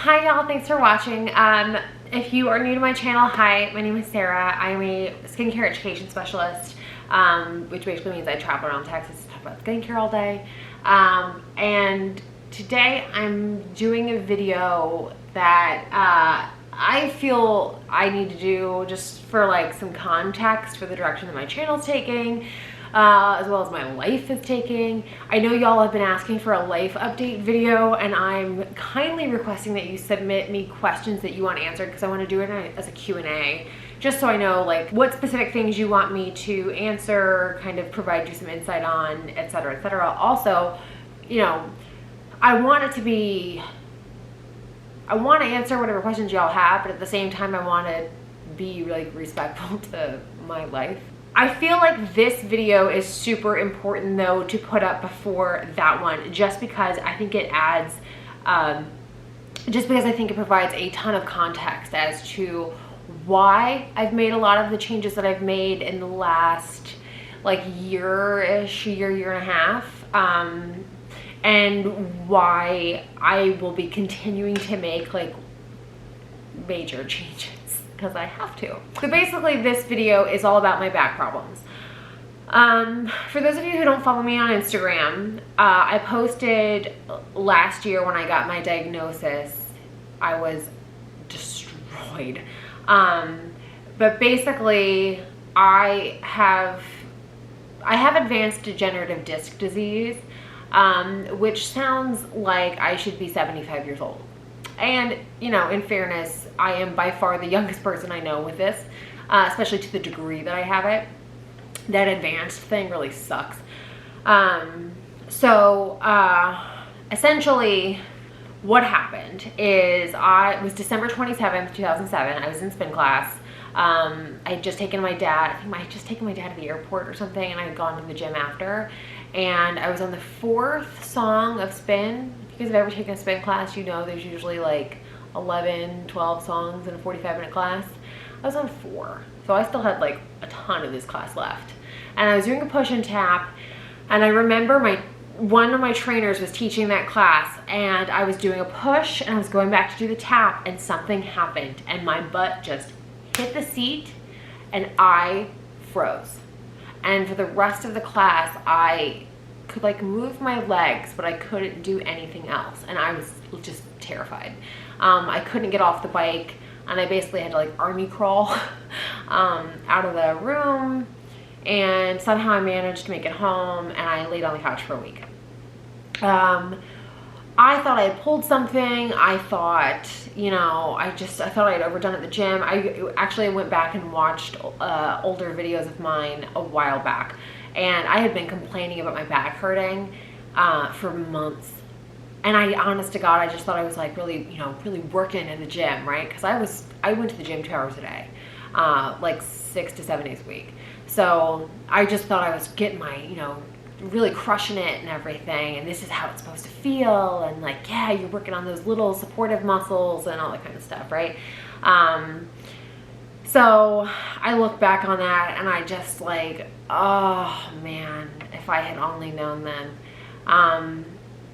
Hi y'all, thanks for watching. If you are new to my channel, hi, my name is Sarah. I'm a skincare education specialist, which basically means I travel around Texas to talk about skincare all day. And today I'm doing a video that I feel I need to do just for like some context for the direction that my channel's taking. As well as my life is taking. I know y'all have been asking for a life update video, and I'm kindly requesting that you submit me questions that you want answered, because I want to do it as a Q&A, just so I know like what specific things you want me to answer, kind of provide you some insight on, etc., etc. Also, you know, I want to answer whatever questions y'all have, but at the same time I want to be like respectful to my life. I feel like this video is super important though to put up before that one, just because I think it adds, just because I think it provides a ton of context as to why I've made a lot of the changes that I've made in the last like year-ish, year and a half, and why I will be continuing to make like major changes, because I have to. So basically this video is all about my back problems. For those of you who don't follow me on Instagram, I posted last year when I got my diagnosis. I was destroyed. But basically I have advanced degenerative disc disease, which sounds like I should be 75 years old. And, you know, in fairness, I am by far the youngest person I know with this, especially to the degree that I have it. That advanced thing really sucks. Essentially, what happened is it was December 27th, 2007. I was in spin class. I had just taken my dad, I think I had just taken my dad to the airport or something, and I had gone to the gym after. And I was on the 4th song of spin. If you guys have ever taken a spin class, you know there's usually like 11, 12 songs in a 45-minute class. I was on 4, so I still had like a ton of this class left. And I was doing a push and tap, and I remember one of my trainers was teaching that class, and I was doing a push and I was going back to do the tap, and something happened and my butt just hit the seat and I froze. And for the rest of the class, I could like move my legs, but I couldn't do anything else. And I was just terrified. I couldn't get off the bike, and I basically had to like army crawl out of the room. And somehow I managed to make it home, and I laid on the couch for a week. I thought I had pulled something. I thought, you know, I thought I had overdone at the gym. I went back and watched older videos of mine a while back, and I had been complaining about my back hurting for months. And honest to God, I just thought I was like really, you know, really working in the gym, right? Because I went to the gym 2 hours a day, like 6 to 7 days a week. So I just thought I was getting my, you know, really crushing it and everything, and this is how it's supposed to feel, and like, yeah, you're working on those little supportive muscles and all that kind of stuff, right? So I look back on that and I just like, oh man, if I had only known then.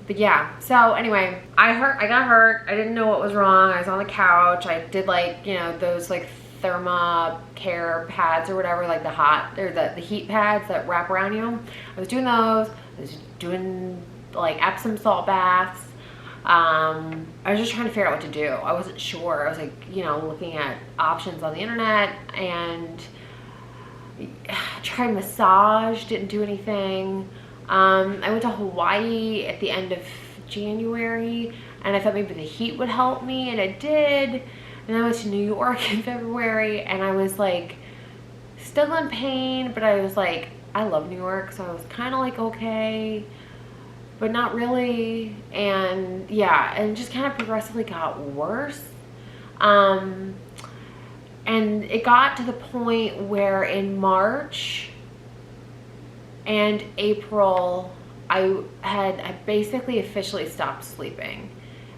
But yeah, so anyway, I got hurt. I didn't know what was wrong. I was on the couch. I did like, you know, those like Thermacare pads or whatever, like the heat pads that wrap around you. I was doing those. I was doing like Epsom salt baths. I was just trying to figure out what to do. I wasn't sure. I was like, you know, looking at options on the internet, and tried massage, didn't do anything. I went to Hawaii at the end of January, and I thought maybe the heat would help me, and it did. And I went to New York in February, and I was like still in pain, but I was like, I love New York, so I was kind of like okay, but not really. And yeah, and just kind of progressively got worse. And it got to the point where in March and April, I basically officially stopped sleeping.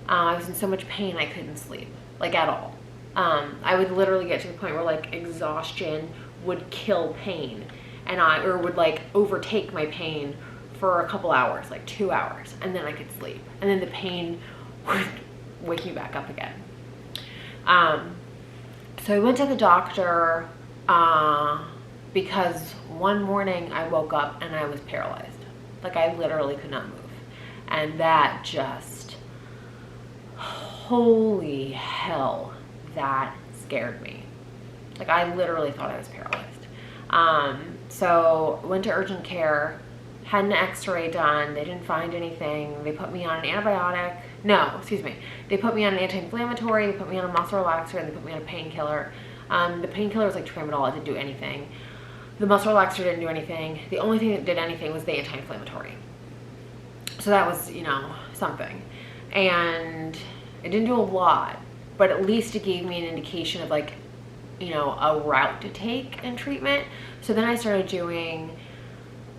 I was in so much pain I couldn't sleep, like at all. I would literally get to the point where like exhaustion would kill pain, or would like overtake my pain for a couple hours, like 2 hours, and then I could sleep. And then the pain would wake me back up again. So I went to the doctor because one morning I woke up and I was paralyzed. Like I literally could not move. And that just, holy hell, that scared me. Like I literally thought I was paralyzed. So went to urgent care, had an x-ray done. They didn't find anything. They put me on an antibiotic. No, excuse me. They put me on an anti-inflammatory, they put me on a muscle relaxer, and they put me on a painkiller. The painkiller was like tramadol. It didn't do anything. The muscle relaxer didn't do anything. The only thing that did anything was the anti-inflammatory. So that was, you know, something. And it didn't do a lot, but at least it gave me an indication of like, you know, a route to take in treatment. So then I started doing,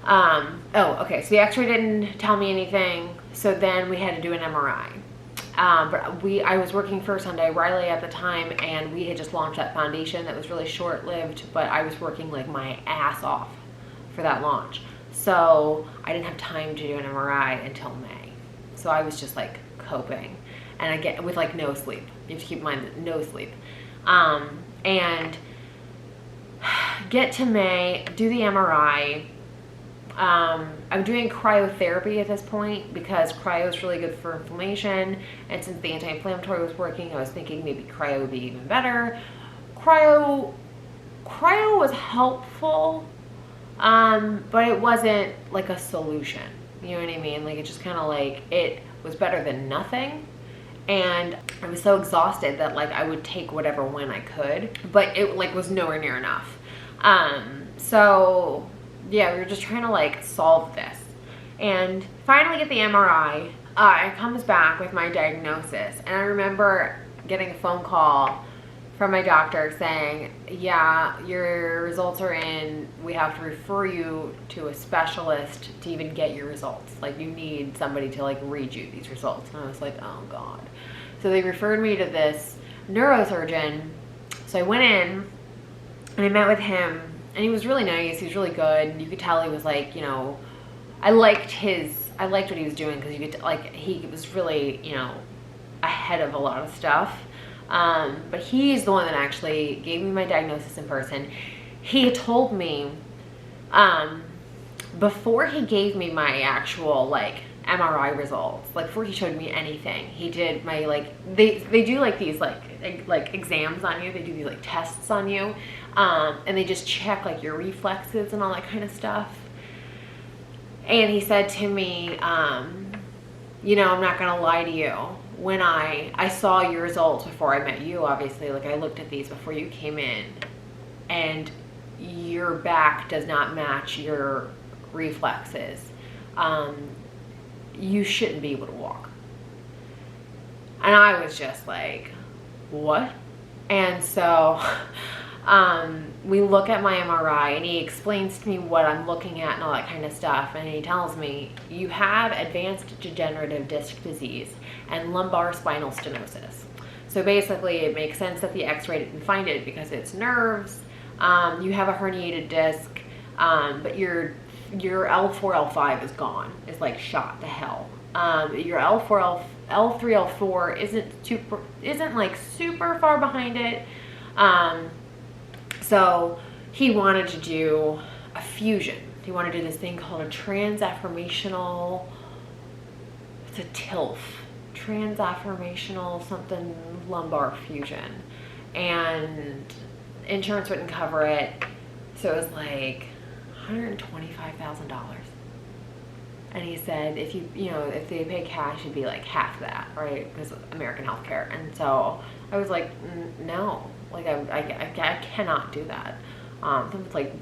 so the x-ray didn't tell me anything. So then we had to do an MRI. I was working for Sunday Riley at the time, and we had just launched that foundation that was really short-lived, but I was working like my ass off for that launch. So I didn't have time to do an MRI until May. So I was just like coping, and I get with like no sleep. You have to keep in mind that no sleep. And get to May, do the MRI. I'm doing cryotherapy at this point because cryo is really good for inflammation, and since the anti-inflammatory was working, I was thinking maybe cryo would be even better. Cryo was helpful, but it wasn't like a solution. You know what I mean? Like it just kind of like, it was better than nothing. And I was so exhausted that like I would take whatever when I could, but it like was nowhere near enough. So yeah, we were just trying to like solve this, and finally get the MRI. It comes back with my diagnosis, and I remember getting a phone call from my doctor saying, yeah, your results are in, we have to refer you to a specialist to even get your results. Like you need somebody to like read you these results. And I was like, oh God. So they referred me to this neurosurgeon. So I went in and I met with him, and he was really nice. He was really good. You could tell he was like, you know, I liked what he was doing, because you could like, he was really, you know, ahead of a lot of stuff. But he's the one that actually gave me my diagnosis in person. He had told me, before he gave me my actual like MRI results, like before he showed me anything, he did my like, they do like these like exams on you. They do these like tests on you. And they just check like your reflexes and all that kind of stuff. And he said to me, you know, I'm not gonna lie to you. When I saw your results before I met you, obviously, like I looked at these before you came in, and your back does not match your reflexes. You shouldn't be able to walk. And I was just like, what? And so we look at my MRI, and he explains to me what I'm looking at and all that kind of stuff. And he tells me, you have advanced degenerative disc disease and lumbar spinal stenosis. So basically it makes sense that the x-ray didn't find it because it's nerves. You have a herniated disc, but your L4, L5 is gone. It's like shot to hell. Your L4, L3, L4 isn't like super far behind it. So he wanted to do a fusion. He wanted to do this thing called a transformational, it's a TILF, transformational something lumbar fusion. And insurance wouldn't cover it. So it was like $125,000. And he said, if if they pay cash, it'd be like half that, right? Because of American healthcare. And so I was like, no, like I cannot do that. It's like,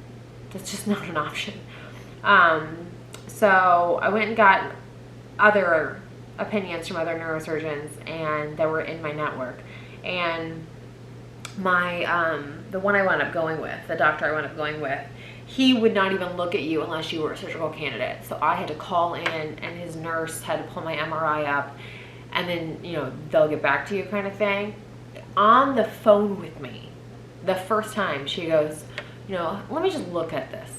that's just not an option. So I went and got other opinions from other neurosurgeons, and that were in my network. And my, the one I wound up going with, the doctor I wound up going with, he would not even look at you unless you were a surgical candidate. So I had to call in, and his nurse had to pull my MRI up, and then, they'll get back to you kind of thing. On the phone with me, the first time, she goes, let me just look at this.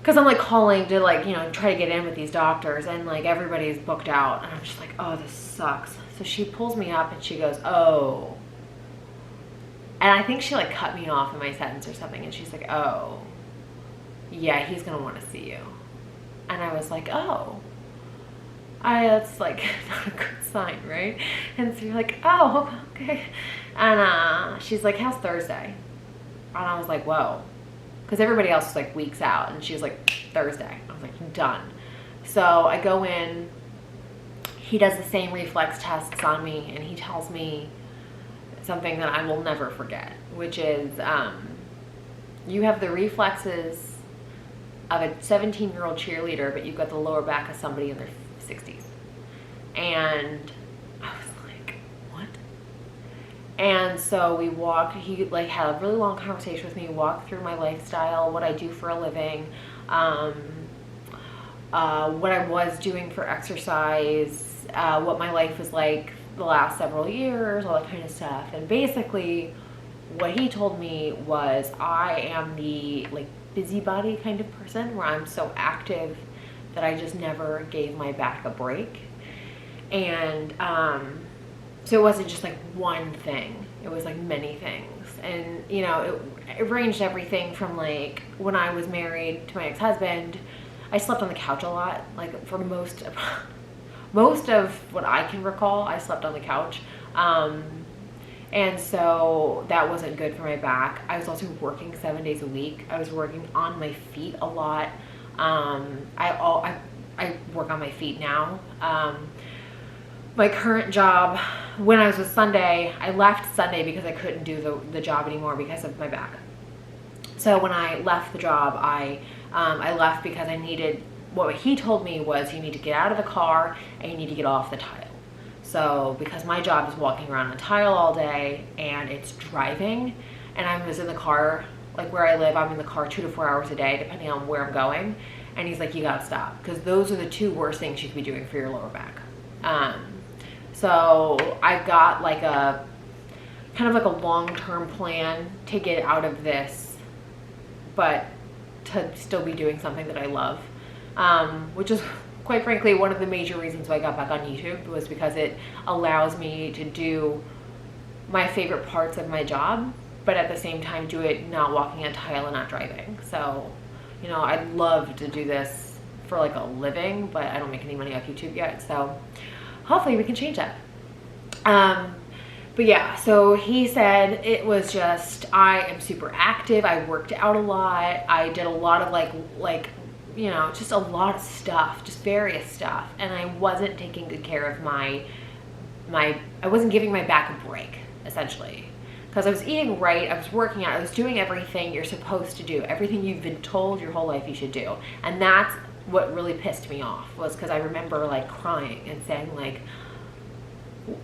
Because I'm like calling to try to get in with these doctors, and like everybody's booked out, and I'm just like, oh, this sucks. So she pulls me up and she goes, oh. And I think she like cut me off in my sentence or something. And she's like, oh, yeah, he's going to want to see you. And I was like, oh, that's like not a good sign, right? And so you're like, oh, okay. And she's like, how's Thursday? And I was like, whoa. Because everybody else was like weeks out. And she was like, Thursday. I was like, done. So I go in. He does the same reflex tests on me. And he tells me something that I will never forget. Which is, you have the reflexes of a 17-year-old cheerleader, but you've got the lower back of somebody in their 60s. And I was like, what? And so we walked, he like had a really long conversation with me, walked through my lifestyle, what I do for a living, what I was doing for exercise, what my life was like the last several years, all that kind of stuff. And basically what he told me was I am the like busybody kind of person where I'm so active that I just never gave my back a break. And so it wasn't just like one thing, it was like many things. And you know, it ranged everything from like when I was married to my ex-husband, I slept on the couch a lot. Like for most of what I can recall, I slept on the couch. And so that wasn't good for my back. I was also working 7 days a week. I was working on my feet a lot. I work on my feet now. My current job, when I was with Sunday, I left Sunday because I couldn't do the job anymore because of my back. So when I left the job, I left because I needed, what he told me was you need to get out of the car and you need to get off the tile. So because my job is walking around on tile all day and it's driving, and I was in the car, like where I live, I'm in the car 2 to 4 hours a day, depending on where I'm going. And he's like, you gotta stop, because those are the two worst things you could be doing for your lower back. So I've got like a kind of like a long-term plan to get out of this, but to still be doing something that I love, which is quite frankly one of the major reasons why I got back on YouTube, was because it allows me to do my favorite parts of my job, but at the same time do it not walking on tile and not driving. So, you know, I'd love to do this for like a living, but I don't make any money off YouTube yet. So hopefully we can change that. But yeah, so he said it was just, I am super active. I worked out a lot. I did a lot of like, you know, just a lot of stuff, just various stuff. And I wasn't taking good care of I wasn't giving my back a break, essentially. Because I was eating right, I was working out, I was doing everything you're supposed to do, everything you've been told your whole life you should do. And that's what really pissed me off, was because I remember like crying and saying like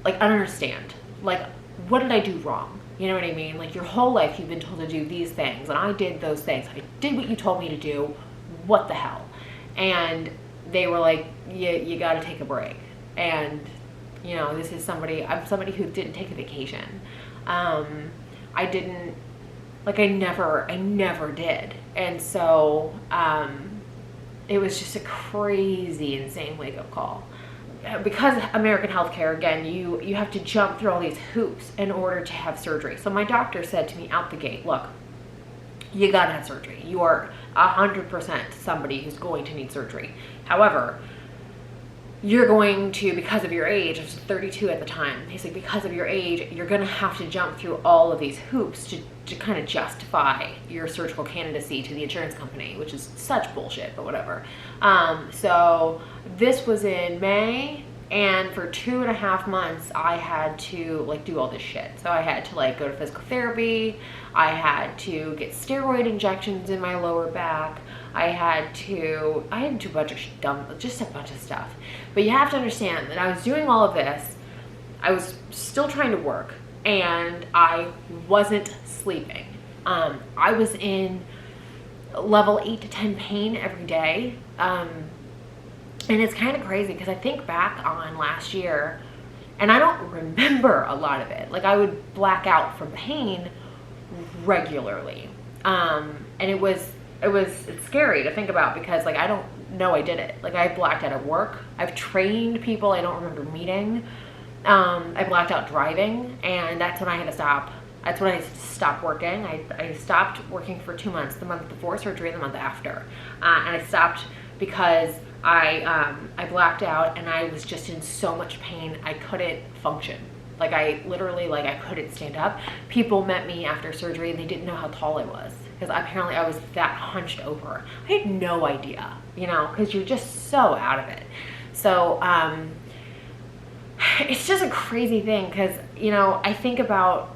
I don't understand. Like, what did I do wrong? You know what I mean? Like, your whole life you've been told to do these things, and I did those things. I did what you told me to do. What the hell? And they were like, you got to take a break. And, you know, this is I'm somebody who didn't take a vacation. I didn't, like, I never did. And so, it was just a crazy, insane wake-up call. Because American healthcare, again, you have to jump through all these hoops in order to have surgery. So my doctor said to me out the gate, look, you gotta have surgery. You are 100% somebody who's going to need surgery. However, you're going to, because of your age, I was 32 at the time, he's like, because of your age, you're gonna have to jump through all of these hoops to kind of justify your surgical candidacy to the insurance company, which is such bullshit, but whatever. So this was in May, and for 2.5 months, I had to like do all this shit. So I had to like go to physical therapy, I had to get steroid injections in my lower back, I had to do a bunch of just a bunch of stuff. But you have to understand that I was doing all of this, I was still trying to work, and I wasn't sleeping. I was in level 8 to 10 pain every day. And it's kind of crazy because I think back on last year and I don't remember a lot of it. Like, I would black out from pain regularly. And it's scary to think about because like, I don't know I did it. Like, I blacked out at work. I've trained people I don't remember meeting. I blacked out driving, and that's when I had to stop. That's when I stopped working. I stopped working for 2 months, the month before surgery and the month after. And I stopped because I blacked out, and I was just in so much pain, I couldn't function. Like I literally, like I couldn't stand up. People met me after surgery and they didn't know how tall I was, because apparently I was that hunched over. I had no idea, you know, because you're just so out of it. So it's just a crazy thing, because, you know, I think about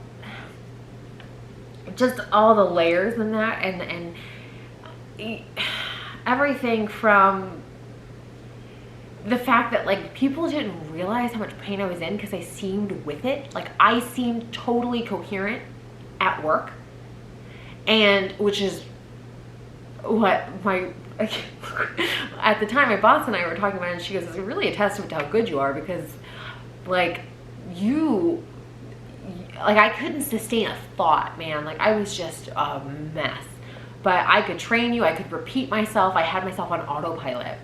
just all the layers in that, and everything from the fact that like people didn't realize how much pain I was in because I seemed with it. Like I seemed totally coherent at work, and which is what my at the time my boss and I were talking about it, and she goes, it's really a testament to how good you are, because like I couldn't sustain a thought, man. Like I was just a mess. But I could train you, I could repeat myself. I had myself on autopilot.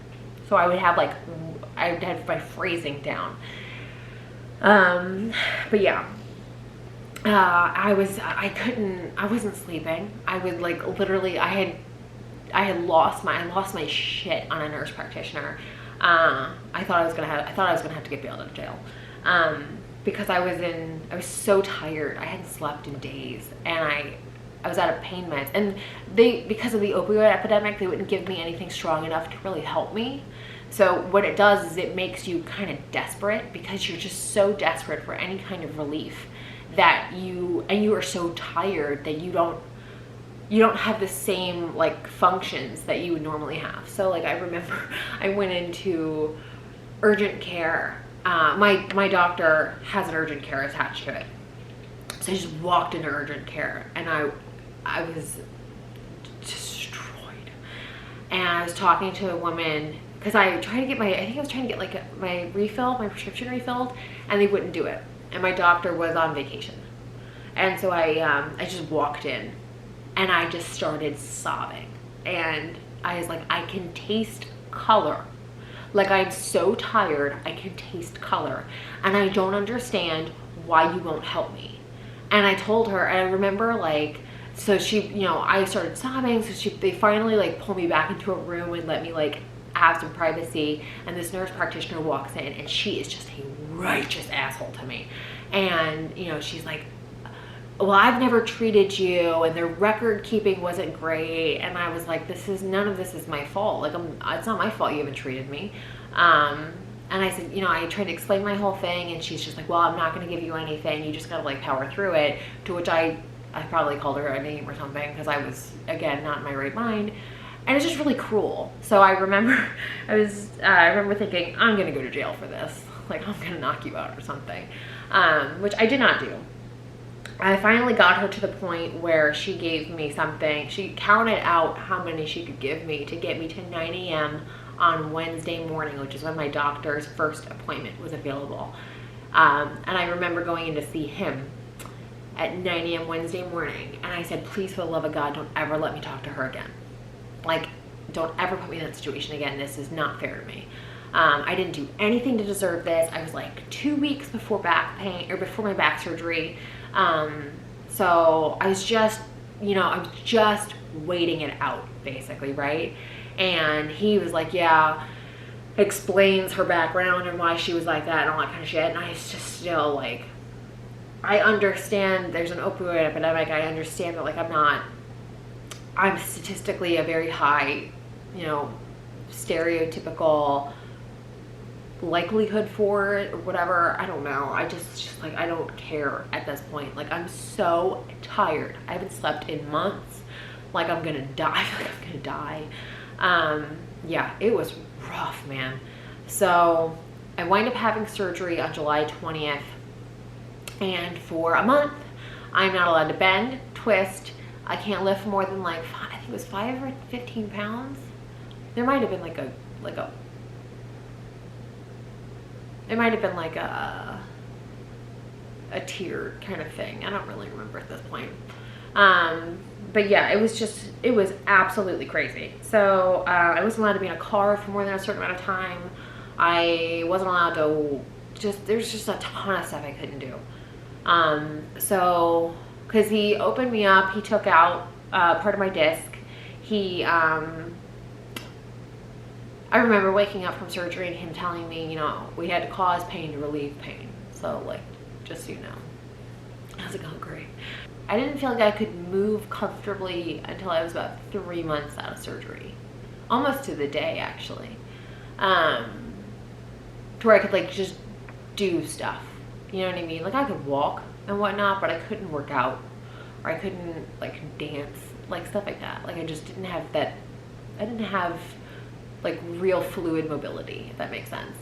So I would have like, I would have my phrasing down. But yeah, I wasn't sleeping. I would like literally, I lost my shit on a nurse practitioner. I thought I was gonna have to get bailed out of jail. Because I was so tired. I hadn't slept in days, and I was out of pain meds, and because of the opioid epidemic, they wouldn't give me anything strong enough to really help me. So what it does is it makes you kind of desperate, because you're just so desperate for any kind of relief that you are so tired that you don't have the same like functions that you would normally have. So like I remember I went into urgent care. My doctor has an urgent care attached to it. So I just walked into urgent care, and I was destroyed. And I was talking to a woman, because I was trying to get like my prescription refilled, and they wouldn't do it. And my doctor was on vacation. And so I just walked in, and I just started sobbing. And I was like, I can taste color. Like I'm so tired, I can taste color. And I don't understand why you won't help me. And I told her, and I remember like, so she, you know, I started sobbing, so they finally like pulled me back into a room and let me like have some privacy. And this nurse practitioner walks in, and she is just a righteous asshole to me. And, you know, she's like, well, I've never treated you, and their record keeping wasn't great. And I was like, none of this is my fault. Like, it's not my fault you haven't treated me. And I said, you know, I tried to explain my whole thing, and she's just like, well, I'm not going to give you anything. You just got to like power through it. To which I probably called her a name or something, because I was, again, not in my right mind. And it's just really cruel. So I remember, I remember thinking, I'm going to go to jail for this. Like, I'm going to knock you out or something, which I did not do. I finally got her to the point where she gave me something. She counted out how many she could give me to get me to 9 a.m. on Wednesday morning, which is when my doctor's first appointment was available. And I remember going in to see him at 9 a.m. Wednesday morning. And I said, please, for the love of God, don't ever let me talk to her again. Like, don't ever put me in that situation again. This is not fair to me. I didn't do anything to deserve this. I was like 2 weeks before back pain, or before my back surgery. So I was just, you know, I was just waiting it out, basically, right? And he was like, yeah, explains her background and why she was like that and all that kind of shit. And I was just still like, I understand there's an opioid epidemic. I understand that, like, I'm statistically a very high, you know, stereotypical likelihood for it or whatever. I don't know. I just like, I don't care at this point. Like, I'm so tired. I haven't slept in months. Like, I'm gonna die. I feel like I'm gonna die. Yeah, it was rough, man. So I wind up having surgery on July 20th, and for a month I'm not allowed to bend, twist. I can't lift more than like, I think it was 5 or 15 pounds. There might have been like a it might have been like a tiered kind of thing. I don't really remember at this point. But yeah, it was absolutely crazy. So I wasn't allowed to be in a car for more than a certain amount of time. I wasn't allowed to there's just a ton of stuff I couldn't do. So, cause he opened me up, he took out, part of my disc. I remember waking up from surgery and him telling me, you know, we had to cause pain to relieve pain. So like, just so you know. I was like, oh great. I didn't feel like I could move comfortably until I was about 3 months out of surgery. Almost to the day, actually. To where I could like just do stuff. You know what I mean? Like I could walk and whatnot, but I couldn't work out. Or I couldn't like dance, like stuff like that. Like I just didn't have that, I didn't have like real fluid mobility, if that makes sense.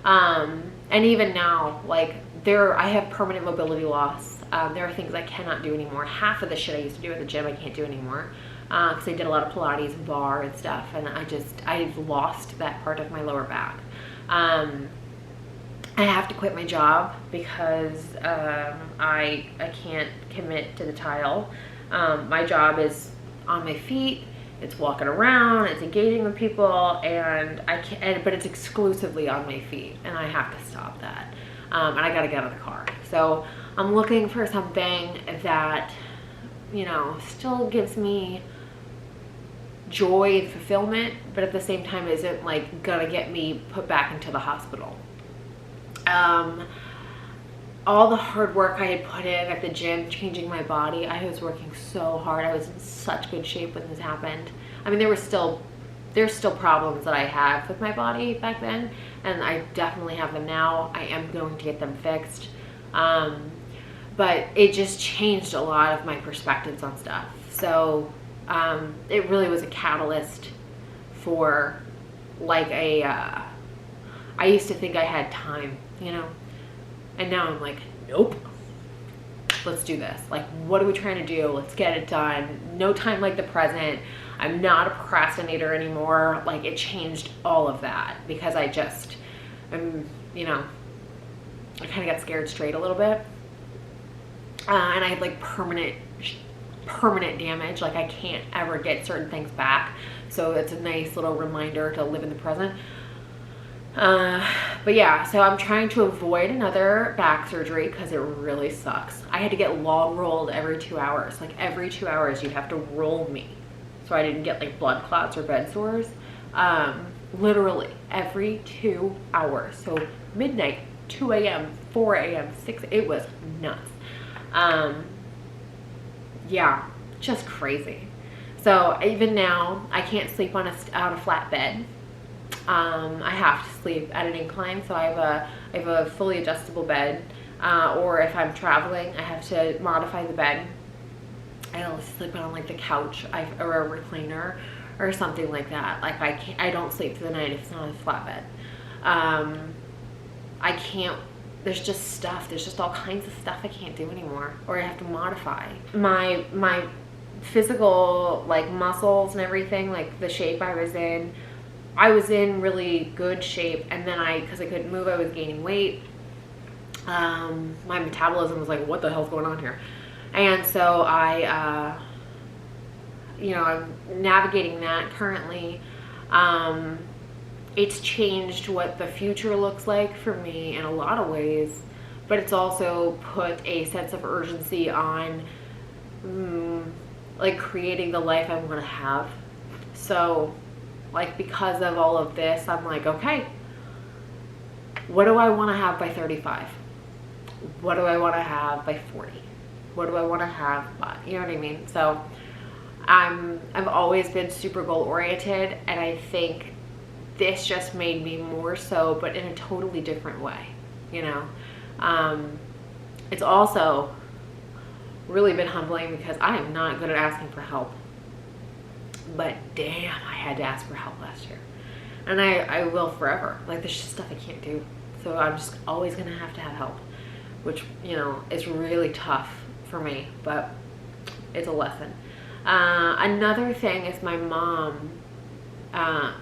And even now, like I have permanent mobility loss. There are things I cannot do anymore. Half of the shit I used to do at the gym I can't do anymore, because I did a lot of Pilates and bar and stuff, and I've lost that part of my lower back. I have to quit my job because I can't commit to the tile. My job is on my feet. It's walking around, it's engaging with people, and but it's exclusively on my feet, and I have to stop that. And I gotta get out of the car. So I'm looking for something that, you know, still gives me joy and fulfillment, but at the same time isn't like gonna get me put back into the hospital. All the hard work I had put in at the gym, changing my body, I was working so hard. I was in such good shape when this happened. I mean, there's still problems that I have with my body back then, and I definitely have them now. I am going to get them fixed. But it just changed a lot of my perspectives on stuff. So it really was a catalyst for like I used to think I had time, you know? And now I'm like, nope, let's do this. Like, what are we trying to do? Let's get it done. No time like the present. I'm not a procrastinator anymore. Like, it changed all of that because I just, you know, I kind of got scared straight a little bit. And I had like permanent damage. Like, I can't ever get certain things back. So it's a nice little reminder to live in the present. But yeah, so I'm trying to avoid another back surgery because it really sucks. I had to get log rolled every 2 hours. Like every 2 hours you have to roll me so I didn't get like blood clots or bed sores. Literally every 2 hours. So midnight, 2 a.m., 4 a.m., 6, it was nuts. Yeah, just crazy. So even now I can't sleep on a flat bed. I have to sleep at an incline, so I have a fully adjustable bed, or if I'm traveling, I have to modify the bed. I'll sleep on like the couch or a recliner or something like that. Like I don't sleep through the night if it's not a flat bed. I can't. There's just all kinds of stuff I can't do anymore, or I have to modify my physical like muscles and everything, like the shape I was in really good shape, and then because I couldn't move, I was gaining weight. My metabolism was like, what the hell's going on here? And so you know, I'm navigating that currently. It's changed what the future looks like for me in a lot of ways, but it's also put a sense of urgency on like creating the life I want to have. So like, because of all of this, I'm like, okay, what do I want to have by 35? What do I want to have by 40? What do I want to have by, you know what I mean? So I've always been super goal oriented, and I think this just made me more so, but in a totally different way, you know? It's also really been humbling because I am not good at asking for help. But damn, I had to ask for help last year. And I will forever. Like, there's just stuff I can't do. So I'm just always gonna have to have help, which, you know, is really tough for me, but it's a lesson. Another thing is my mom.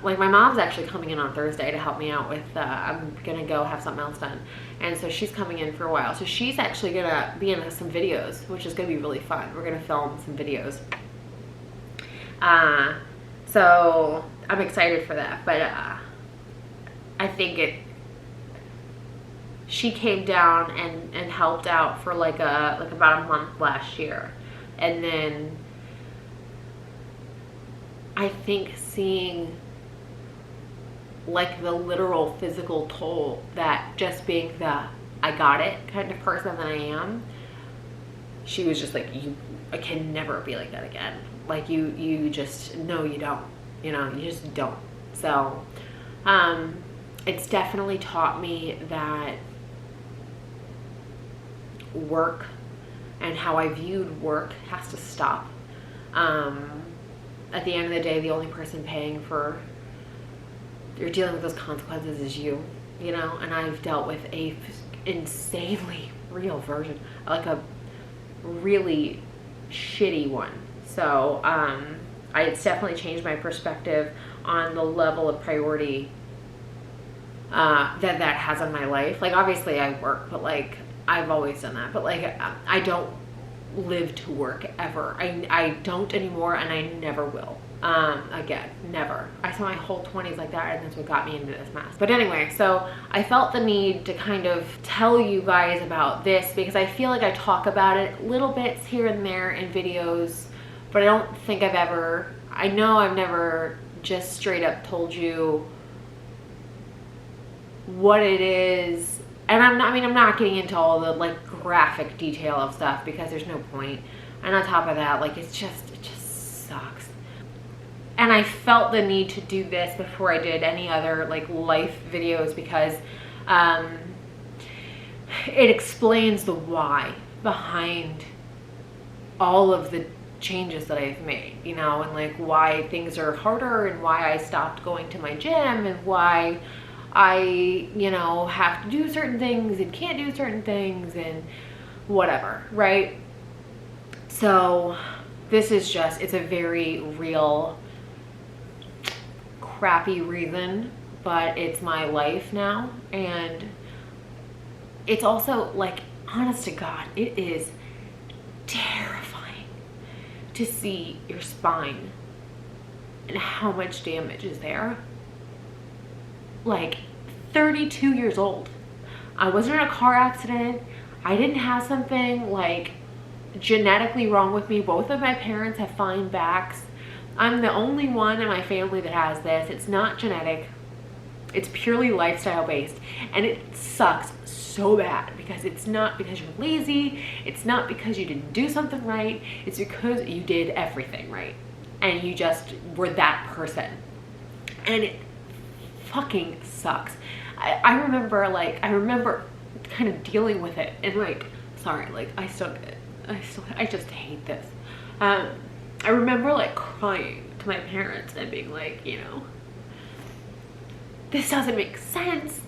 Like, my mom's actually coming in on Thursday to help me out with, I'm gonna go have something else done. And so she's coming in for a while. So she's actually gonna be in some videos, which is gonna be really fun. We're gonna film some videos. So I'm excited for that, but I think she came down and helped out for like about a month last year. And then I think seeing like the literal physical toll that just being the I got it kind of person that I am, she was just like, I can never be like that again. Like you just, no, you don't, you just don't. So, it's definitely taught me that work and how I viewed work has to stop. At the end of the day, the only person paying for you're dealing with those consequences is you, and I've dealt with a insanely real version, like a really shitty one. So it's definitely changed my perspective on the level of priority that has on my life. Like, obviously I work, but like I've always done that, but like I don't live to work ever. I don't anymore, and I never will. Again, never. I spent my whole 20s like that, and that's what got me into this mess. But anyway, so I felt the need to kind of tell you guys about this because I feel like I talk about it little bits here and there in videos, but I don't think I know I've never just straight up told you what it is. And I'm not getting into all the like graphic detail of stuff because there's no point. And on top of that, like it just sucks. And I felt the need to do this before I did any other like life videos because it explains the why behind all of the changes that I've made, and like why things are harder and why I stopped going to my gym and why I, have to do certain things and can't do certain things and whatever, right? So this is it's a very real crappy reason, but it's my life now. And it's also like, honest to God, it is terrifying to see your spine and how much damage is there. Like 32 years old. I wasn't in a car accident. I didn't have something like genetically wrong with me. Both of my parents have fine backs. I'm the only one in my family that has this. It's not genetic. It's purely lifestyle based. And it sucks so bad because it's not because you're lazy. It's not because you didn't do something right. It's because you did everything right. And you just were that person. And it fucking sucks. I remember kind of dealing with it and like, sorry, like I just hate this. I remember like crying to my parents and being like, this doesn't make sense.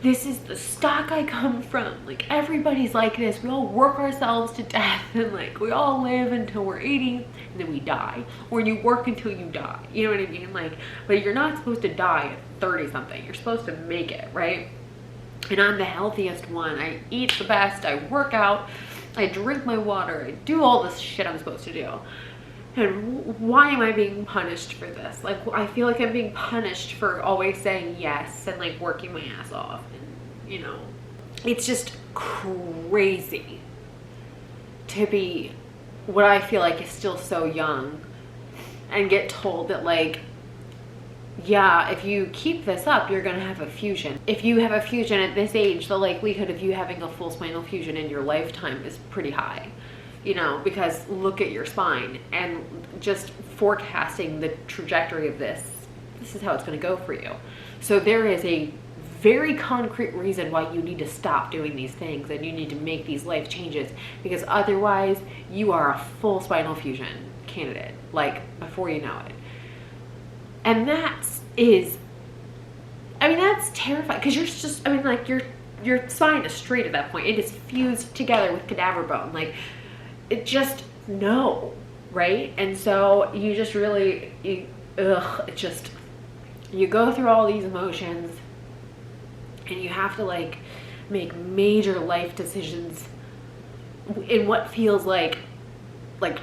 This is the stock I come from. Like everybody's like this. We all work ourselves to death and like we all live until we're 80 and then we die. Or you work until you die. You know what I mean? Like, but you're not supposed to die at 30 something. You're supposed to make it, right? And I'm the healthiest one. I eat the best. I work out. I drink my water. I do all this shit I'm supposed to do. And why am I being punished for this? Like, I feel like I'm being punished for always saying yes and like working my ass off. And, it's just crazy to be what I feel like is still so young and get told that like, yeah, if you keep this up, you're going to have a fusion. If you have a fusion at this age, the likelihood of you having a full spinal fusion in your lifetime is pretty high. Because look at your spine and just forecasting the trajectory of this is how it's going to go for you. So there is a very concrete reason why you need to stop doing these things and you need to make these life changes, because otherwise you are a full spinal fusion candidate, like before you know it. And that's terrifying because you're just, like your spine is straight at that point. It is fused together with cadaver bone. Like, it just, no, right? And so you just really, you go through all these emotions and you have to like make major life decisions in what feels like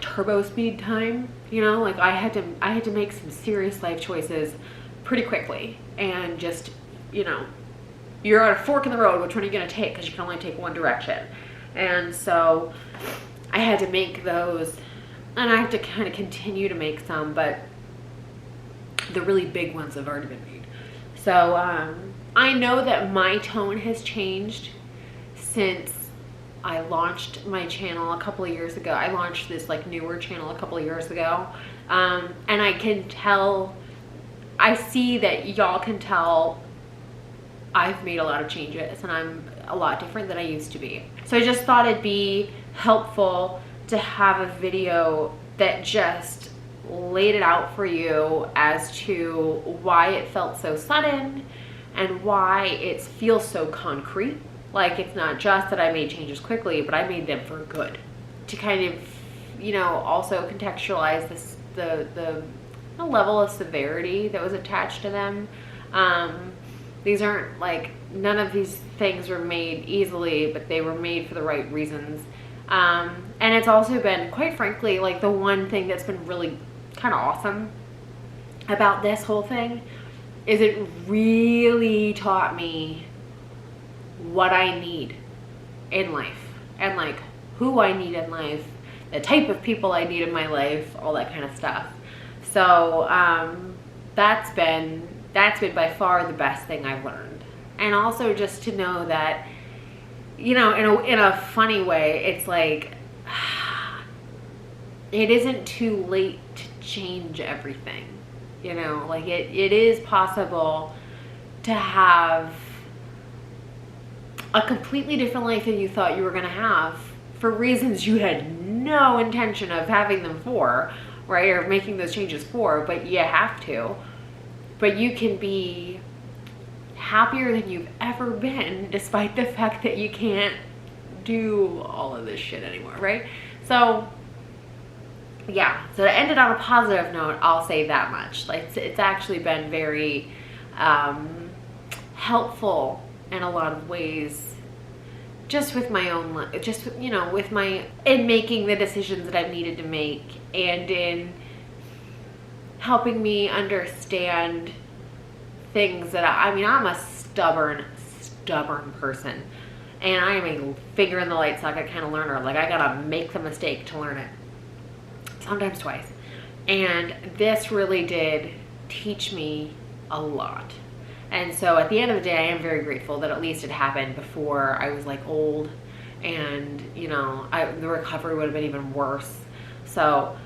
turbo speed time, like I had to make some serious life choices pretty quickly and just, you're at a fork in the road. Which one are you going to take? Because you can only take one direction. And so I had to make those, and I have to kind of continue to make some, but the really big ones have already been made. So I know that my tone has changed since I launched my channel a couple of years ago. I launched this like newer channel a couple of years ago. And I can tell, I see that y'all can tell I've made a lot of changes and I'm a lot different than I used to be. So I just thought it'd be helpful to have a video that just laid it out for you as to why it felt so sudden and why it feels so concrete. Like, it's not just that I made changes quickly, but I made them for good. To kind of, you know, also contextualize this, the level of severity that was attached to them. These aren't like, none of these things were made easily, but they were made for the right reasons. And it's also been, quite frankly, like the one thing that's been really kind of awesome about this whole thing is it really taught me what I need in life and like who I need in life, the type of people I need in my life, all that kind of stuff. So that's been by far the best thing I've learned. And also just to know that, you know, in a funny way, it's like it isn't too late to change everything. You know, like it is possible to have a completely different life than you thought you were going to have for reasons you had no intention of having them for, right? Or making those changes for, but you have to. But you can be happier than you've ever been despite the fact that you can't do all of this shit anymore, right? So yeah, so to end it on a positive note, I'll say that much. Like, it's actually been very helpful in a lot of ways, just with my own life, just, you know, with my, in making the decisions that I've needed to make and in helping me understand things that I mean, I'm a stubborn person, and I am a finger in the light socket kind of learner. Like, I gotta make the mistake to learn it, sometimes twice. And this really did teach me a lot. And so at the end of the day, I am very grateful that at least it happened before I was like old and, you know, the recovery would have been even worse. So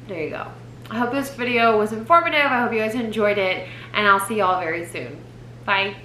there you go. I hope this video was informative. I hope you guys enjoyed it, and I'll see y'all very soon. Bye.